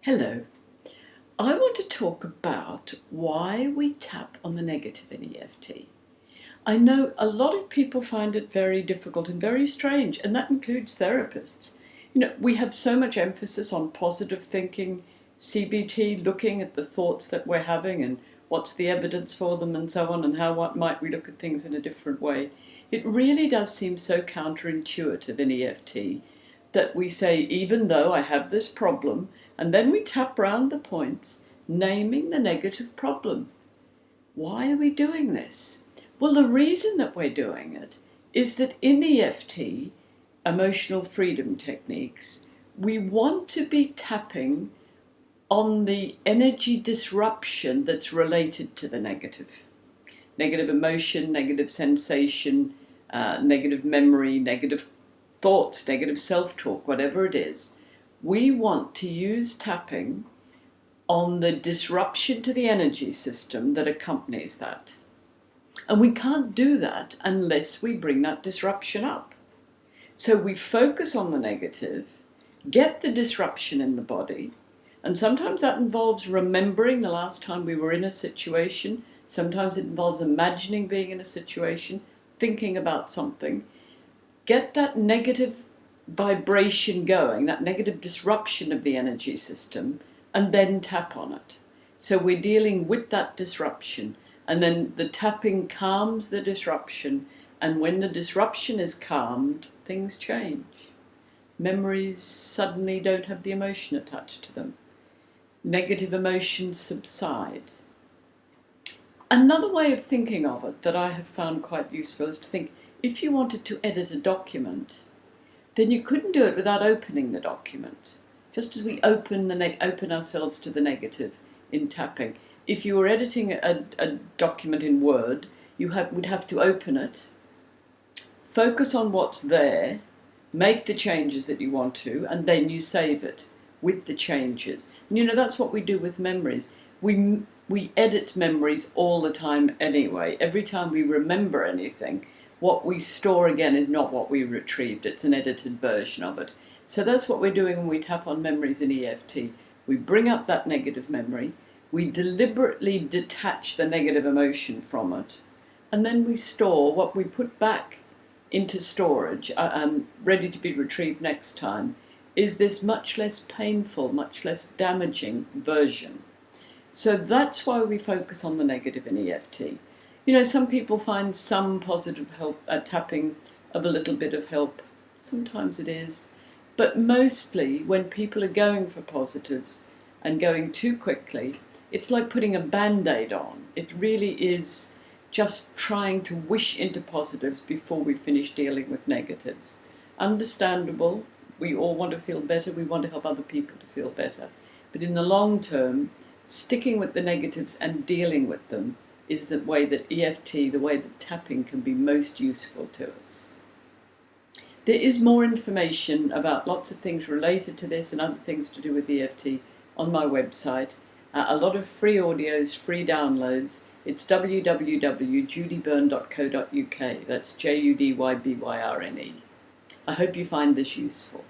Hello. I want to talk about why we tap on the negative in EFT. I know a lot of people find it very difficult and very strange, and that includes therapists. We have so much emphasis on positive thinking, CBT, looking at the thoughts that we're having and what's the evidence for them and so on, and what might we look at things in a different way. It really does seem so counterintuitive in EFT that we say, even though I have this problem, and then we tap round the points, naming the negative problem. Why are we doing this? Well, the reason that we're doing it is that in EFT, emotional freedom techniques, we want to be tapping on the energy disruption that's related to the negative. Negative emotion, negative sensation, negative memory, negative thoughts, negative self-talk, whatever it is. We want to use tapping on the disruption to the energy system that accompanies that. And we can't do that unless we bring that disruption up. So we focus on the negative, get the disruption in the body, and sometimes that involves remembering the last time we were in a situation. Sometimes it involves imagining being in a situation, thinking about something. Get that negative vibration going, that negative disruption of the energy system, and then tap on it. So we're dealing with that disruption, and then the tapping calms the disruption, and when the disruption is calmed, things change. Memories suddenly don't have the emotion attached to them. Negative emotions subside. Another way of thinking of it that I have found quite useful is to think, if you wanted to edit a document, then you couldn't do it without opening the document. Just as we open ourselves to the negative in tapping. If you were editing a document in Word, you would have to open it, focus on what's there, make the changes that you want to, and then you save it with the changes. And that's what we do with memories. We edit memories all the time anyway. Every time we remember anything, what we store again is not what we retrieved. It's an edited version of it. So that's what we're doing when we tap on memories in EFT. We bring up that negative memory, we deliberately detach the negative emotion from it, and then we store what we put back into storage, ready to be retrieved next time, is this much less painful, much less damaging version. So that's why we focus on the negative in EFT. Some people find some positive help, tapping of a little bit of help. Sometimes it is. But mostly, when people are going for positives and going too quickly, it's like putting a Band-Aid on. It really is just trying to wish into positives before we finish dealing with negatives. Understandable. We all want to feel better. We want to help other people to feel better. But in the long term, sticking with the negatives and dealing with them is the way that EFT, the way that tapping can be most useful to us. There is more information about lots of things related to this and other things to do with EFT on my website. A lot of free audios, free downloads. It's www.judybyrne.co.uk. That's JUDYBYRNE. I hope you find this useful.